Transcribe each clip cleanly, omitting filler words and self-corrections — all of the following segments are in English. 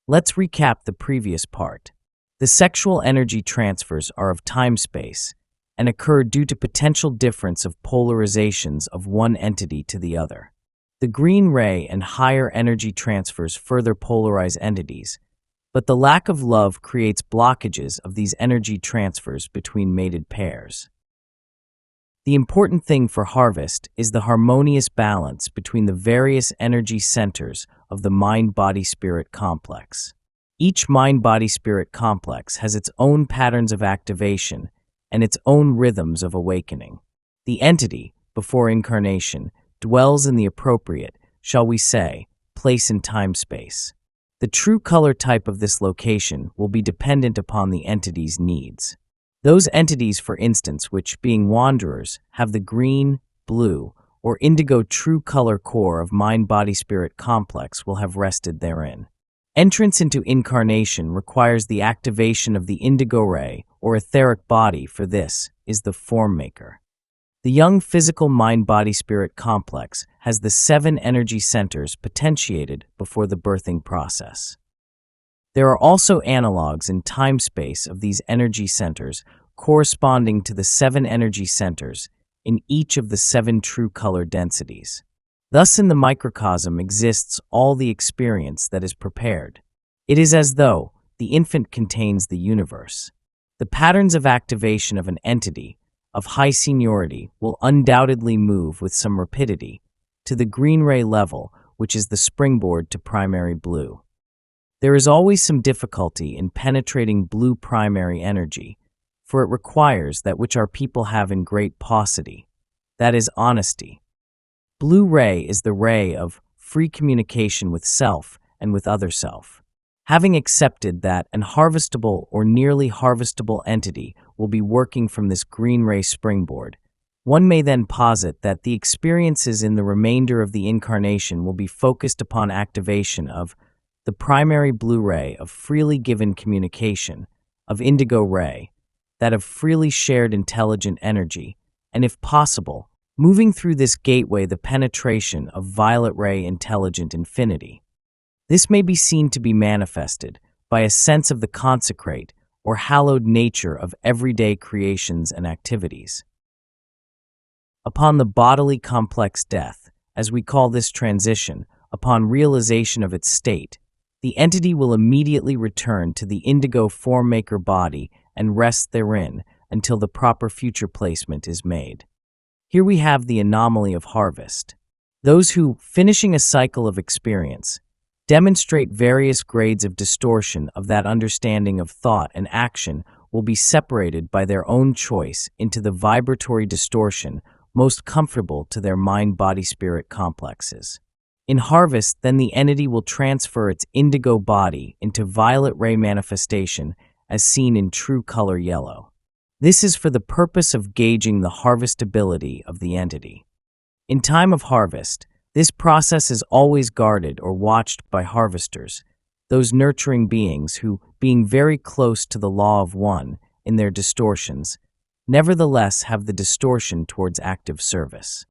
Let's recap the previous part. The sexual energy transfers are of time-space and occur due to potential difference of polarizations of one entity to the other. The green ray and higher energy transfers further polarize entities, but the lack of love creates blockages of these energy transfers between mated pairs. The important thing for harvest is the harmonious balance between the various energy centers of the mind-body-spirit complex. Each mind-body-spirit complex has its own patterns of activation and its own rhythms of awakening. The entity, before incarnation, dwells in the appropriate, shall we say, place in time-space. The true color type of this location will be dependent upon the entity's needs. Those entities, for instance, which, being wanderers, have the green, blue, or indigo true color core of mind-body-spirit complex will have rested therein. Entrance into incarnation requires the activation of the indigo ray or etheric body. For this is the form maker. The young physical mind-body-spirit complex has the 7 energy centers potentiated before the birthing process. There are also analogs in time-space of these energy centers corresponding to the 7 energy centers in each of the 7 true color densities. Thus, in the microcosm exists all the experience that is prepared. It is as though the infant contains the universe. The patterns of activation of an entity of high seniority will undoubtedly move with some rapidity to the green ray level, which is the springboard to primary blue. There is always some difficulty in penetrating blue primary energy, for it requires that which our people have in great paucity, that is, honesty. Blue ray is the ray of free communication with self and with other self. Having accepted that an harvestable or nearly harvestable entity will be working from this green ray springboard, one may then posit that the experiences in the remainder of the incarnation will be focused upon activation of the primary blue ray of freely given communication, of indigo ray, that of freely shared intelligent energy, and if possible, moving through this gateway the penetration of violet ray intelligent infinity. This may be seen to be manifested by a sense of the consecrate or hallowed nature of everyday creations and activities. Upon the bodily complex death, as we call this transition, upon realization of its state, the entity will immediately return to the indigo form-maker body and rest therein until the proper future placement is made. Here we have the anomaly of harvest. Those who, finishing a cycle of experience, demonstrate various grades of distortion of that understanding of thought and action will be separated by their own choice into the vibratory distortion most comfortable to their mind-body-spirit complexes. In harvest, then the entity will transfer its indigo body into violet ray manifestation as seen in true color yellow. This is for the purpose of gauging the harvestability of the entity. In time of harvest, this process is always guarded or watched by harvesters, those nurturing beings who, being very close to the law of one in their distortions, nevertheless have the distortion towards active service.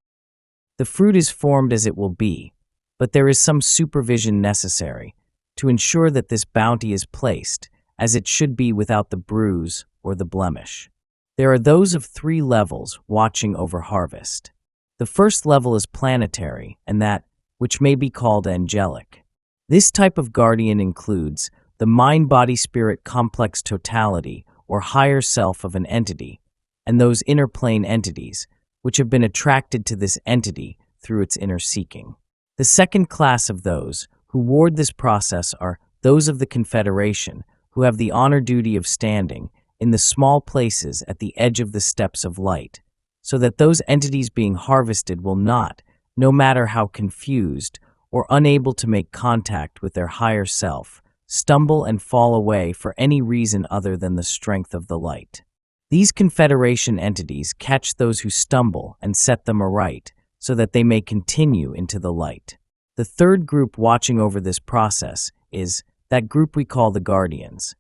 The fruit is formed as it will be, but there is some supervision necessary to ensure that this bounty is placed as it should be without the bruise or the blemish. There are those of 3 levels watching over harvest. The first level is planetary, and that which may be called angelic. This type of guardian includes the mind-body-spirit complex totality or higher self of an entity, and those inner plane entities which have been attracted to this entity through its inner seeking. The second class of those who ward this process are those of the Confederation, who have the honor duty of standing in the small places at the edge of the steps of light, so that those entities being harvested will not, no matter how confused or unable to make contact with their higher self, stumble and fall away for any reason other than the strength of the light. These Confederation entities catch those who stumble and set them aright, so that they may continue into the light. The third group watching over this process is that group we call the Guardians.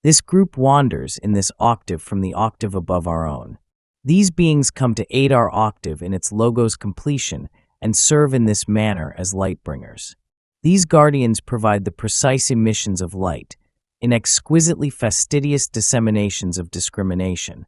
This group wanders in this octave from the octave above our own. These beings come to aid our octave in its logo's completion and serve in this manner as light bringers. These guardians provide the precise emissions of light in exquisitely fastidious disseminations of discrimination,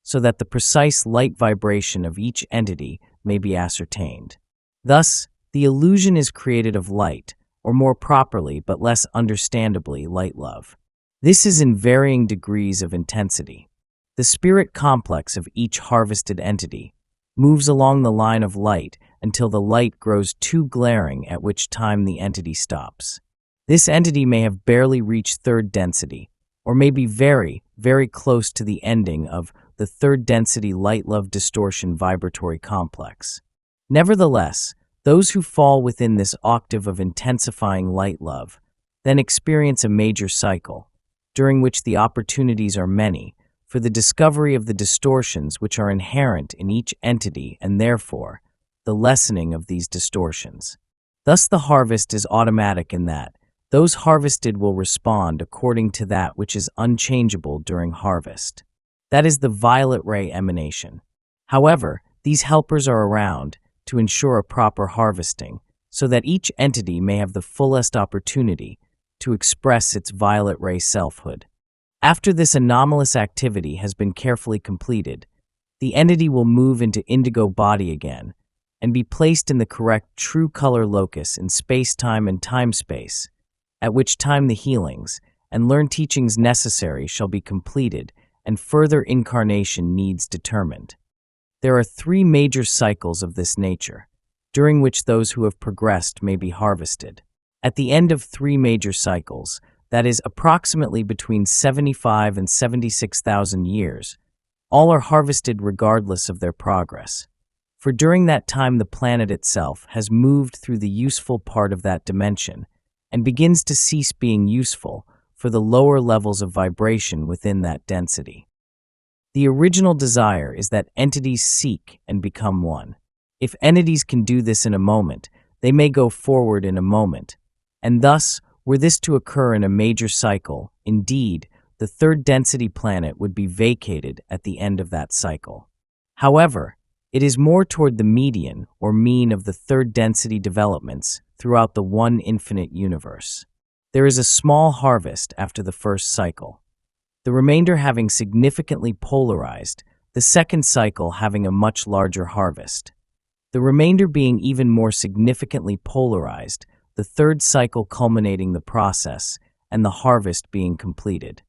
so that the precise light vibration of each entity may be ascertained. Thus, the illusion is created of light, or more properly but less understandably, light love. This is in varying degrees of intensity. The spirit complex of each harvested entity moves along the line of light until the light grows too glaring, at which time the entity stops. This entity may have barely reached third density, or may be very, very close to the ending of the third density light-love distortion vibratory complex. Nevertheless, those who fall within this octave of intensifying light love then experience a major cycle, during which the opportunities are many, for the discovery of the distortions which are inherent in each entity and therefore the lessening of these distortions. Thus the harvest is automatic in that those harvested will respond according to that which is unchangeable during harvest. That is the violet ray emanation. However, these helpers are around to ensure a proper harvesting so that each entity may have the fullest opportunity to express its violet ray selfhood. After this anomalous activity has been carefully completed, the entity will move into indigo body again and be placed in the correct true color locus in space-time and time-space, at which time the healings and learned teachings necessary shall be completed and further incarnation needs determined. There are 3 major cycles of this nature, during which those who have progressed may be harvested. At the end of 3 major cycles, that is approximately between 75 and 76,000 years, all are harvested regardless of their progress. For during that time the planet itself has moved through the useful part of that dimension and begins to cease being useful for the lower levels of vibration within that density. The original desire is that entities seek and become one. If entities can do this in a moment, they may go forward in a moment, and thus, were this to occur in a major cycle, indeed, the third density planet would be vacated at the end of that cycle. However, it is more toward the median or mean of the third density developments throughout the one infinite universe. There is a small harvest after the first cycle, the remainder having significantly polarized, the second cycle having a much larger harvest. The remainder being even more significantly polarized, the third cycle culminating the process, and the harvest being completed.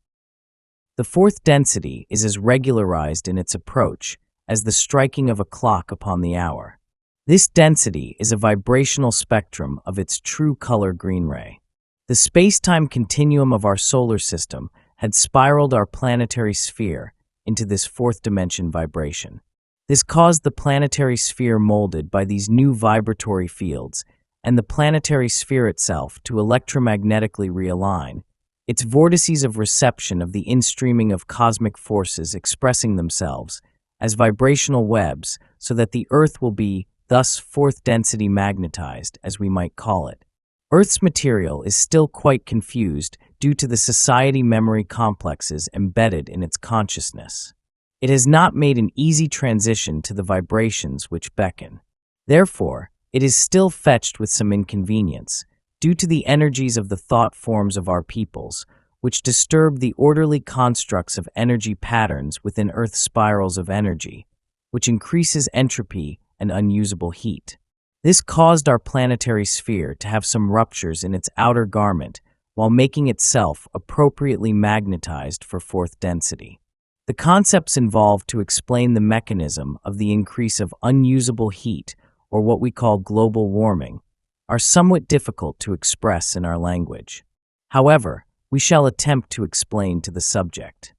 The fourth density is as regularized in its approach as the striking of a clock upon the hour. This density is a vibrational spectrum of its true color green ray. The space-time continuum of our solar system had spiraled our planetary sphere into this fourth dimension vibration. This caused the planetary sphere molded by these new vibratory fields and the planetary sphere itself to electromagnetically realign, its vortices of reception of the instreaming of cosmic forces expressing themselves as vibrational webs so that the Earth will be, thus fourth density magnetized, as we might call it. Earth's material is still quite confused due to the society memory complexes embedded in its consciousness. It has not made an easy transition to the vibrations which beckon. Therefore, it is still fetched with some inconvenience, due to the energies of the thought forms of our peoples, which disturb the orderly constructs of energy patterns within Earth's spirals of energy, which increases entropy and unusable heat. This caused our planetary sphere to have some ruptures in its outer garment while making itself appropriately magnetized for fourth density. The concepts involved to explain the mechanism of the increase of unusable heat, or what we call global warming, are somewhat difficult to express in our language. However, we shall attempt to explain to the subject.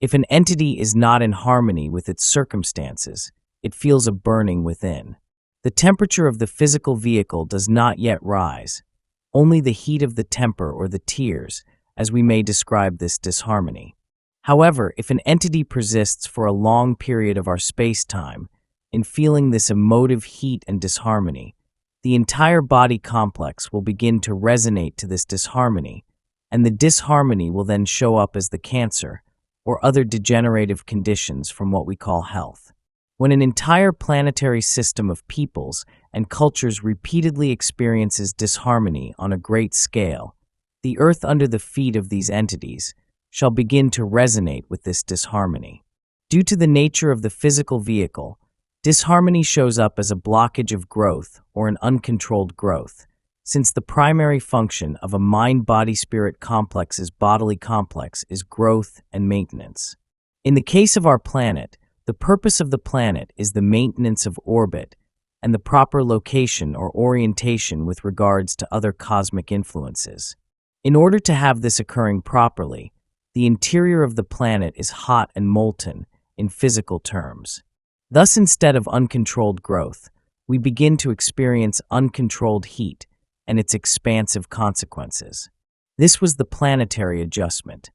If an entity is not in harmony with its circumstances, it feels a burning within. The temperature of the physical vehicle does not yet rise, only the heat of the temper or the tears, as we may describe this disharmony. However, if an entity persists for a long period of our space-time in feeling this emotive heat and disharmony, the entire body complex will begin to resonate to this disharmony, and the disharmony will then show up as the cancer or other degenerative conditions from what we call health. When an entire planetary system of peoples and cultures repeatedly experiences disharmony on a great scale, the earth under the feet of these entities shall begin to resonate with this disharmony. Due to the nature of the physical vehicle, disharmony shows up as a blockage of growth or an uncontrolled growth, since the primary function of a mind-body-spirit complex's bodily complex is growth and maintenance. In the case of our planet, the purpose of the planet is the maintenance of orbit and the proper location or orientation with regards to other cosmic influences. In order to have this occurring properly, the interior of the planet is hot and molten in physical terms. Thus, instead of uncontrolled growth, we begin to experience uncontrolled heat and its expansive consequences. This was the planetary adjustment.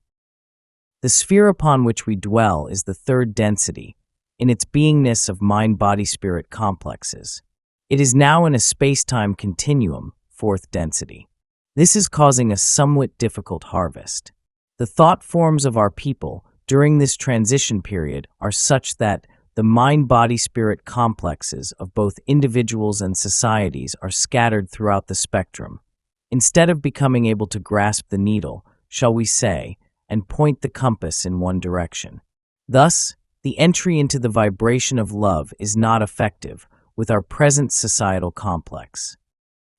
The sphere upon which we dwell is the third density, in its beingness of mind-body-spirit complexes. It is now in a space-time continuum, fourth density. This is causing a somewhat difficult harvest. The thought forms of our people during this transition period are such that the mind-body-spirit complexes of both individuals and societies are scattered throughout the spectrum. Instead of becoming able to grasp the needle, shall we say, and point the compass in one direction. Thus, the entry into the vibration of love is not effective with our present societal complex.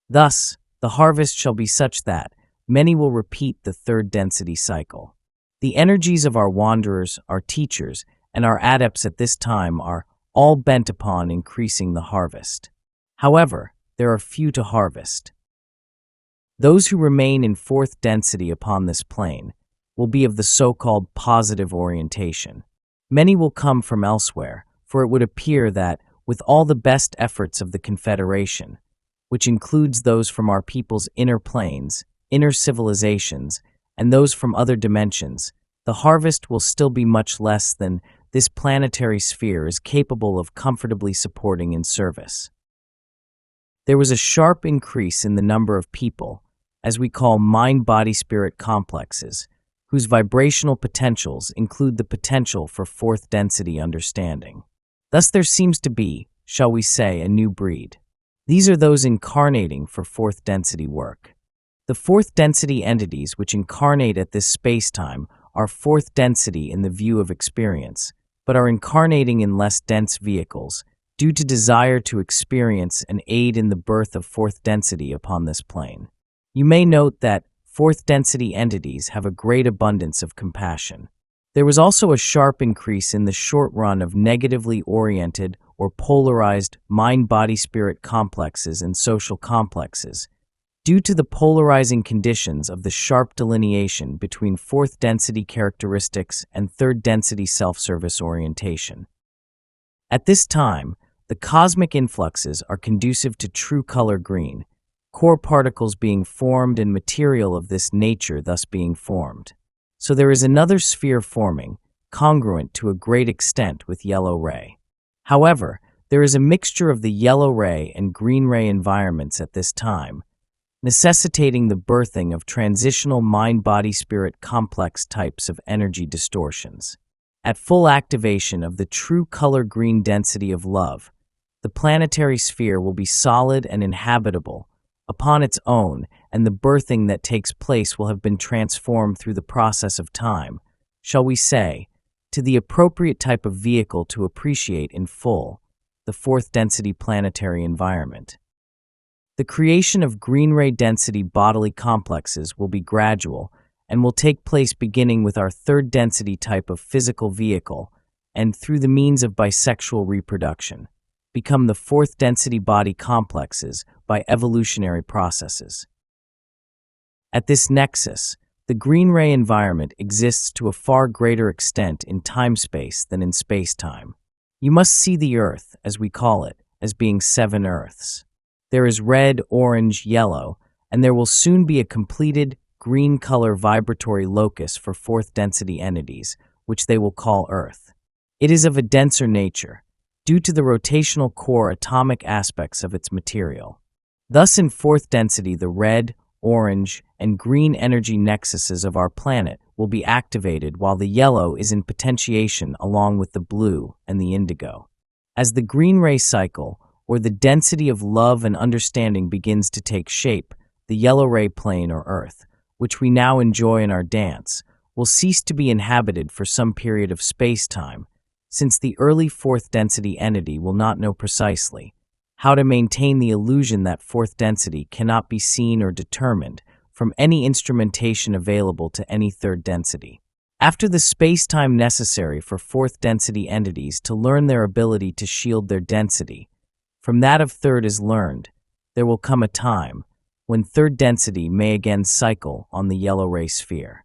Thus, the harvest shall be such that many will repeat the third density cycle. The energies of our wanderers, our teachers, and our adepts at this time are all bent upon increasing the harvest. However, there are few to harvest. Those who remain in fourth density upon this plane will be of the so-called positive orientation. Many will come from elsewhere, for it would appear that, with all the best efforts of the Confederation, which includes those from our people's inner planes, inner civilizations, and those from other dimensions, the harvest will still be much less than this planetary sphere is capable of comfortably supporting in service. There was a sharp increase in the number of people, as we call mind-body-spirit complexes, whose vibrational potentials include the potential for fourth density understanding. Thus there seems to be, shall we say, a new breed. These are those incarnating for fourth density work. The fourth density entities which incarnate at this space-time are fourth density in the view of experience, but are incarnating in less dense vehicles due to desire to experience and aid in the birth of fourth density upon this plane. You may note that fourth density entities have a great abundance of compassion. There was also a sharp increase in the short run of negatively oriented or polarized mind-body-spirit complexes and social complexes, due to the polarizing conditions of the sharp delineation between fourth density characteristics and third density self-service orientation. At this time, the cosmic influxes are conducive to true color green, core particles being formed and material of this nature thus being formed. So there is another sphere forming, congruent to a great extent with yellow ray. However, there is a mixture of the yellow ray and green ray environments at this time, necessitating the birthing of transitional mind-body-spirit complex types of energy distortions. At full activation of the true color green density of love, the planetary sphere will be solid and inhabitable upon its own, and the birthing that takes place will have been transformed through the process of time, shall we say, to the appropriate type of vehicle to appreciate in full the fourth density planetary environment. The creation of green ray density bodily complexes will be gradual and will take place beginning with our third density type of physical vehicle and through the means of bisexual reproduction, become the fourth density body complexes by evolutionary processes. At this nexus, the green ray environment exists to a far greater extent in time-space than in space-time. You must see the Earth, as we call it, as being 7 Earths. There is red, orange, yellow, and there will soon be a completed green color vibratory locus for fourth density entities, which they will call Earth. It is of a denser nature, due to the rotational core atomic aspects of its material. Thus in fourth density the red, orange, and green energy nexuses of our planet will be activated while the yellow is in potentiation along with the blue and the indigo. As the green ray cycle, or the density of love and understanding begins to take shape, the yellow ray plane or Earth, which we now enjoy in our dance, will cease to be inhabited for some period of space-time, since the early fourth density entity will not know precisely how to maintain the illusion that fourth density cannot be seen or determined from any instrumentation available to any third density. After the space-time necessary for fourth density entities to learn their ability to shield their density from that of third is learned, there will come a time when third density may again cycle on the yellow ray sphere.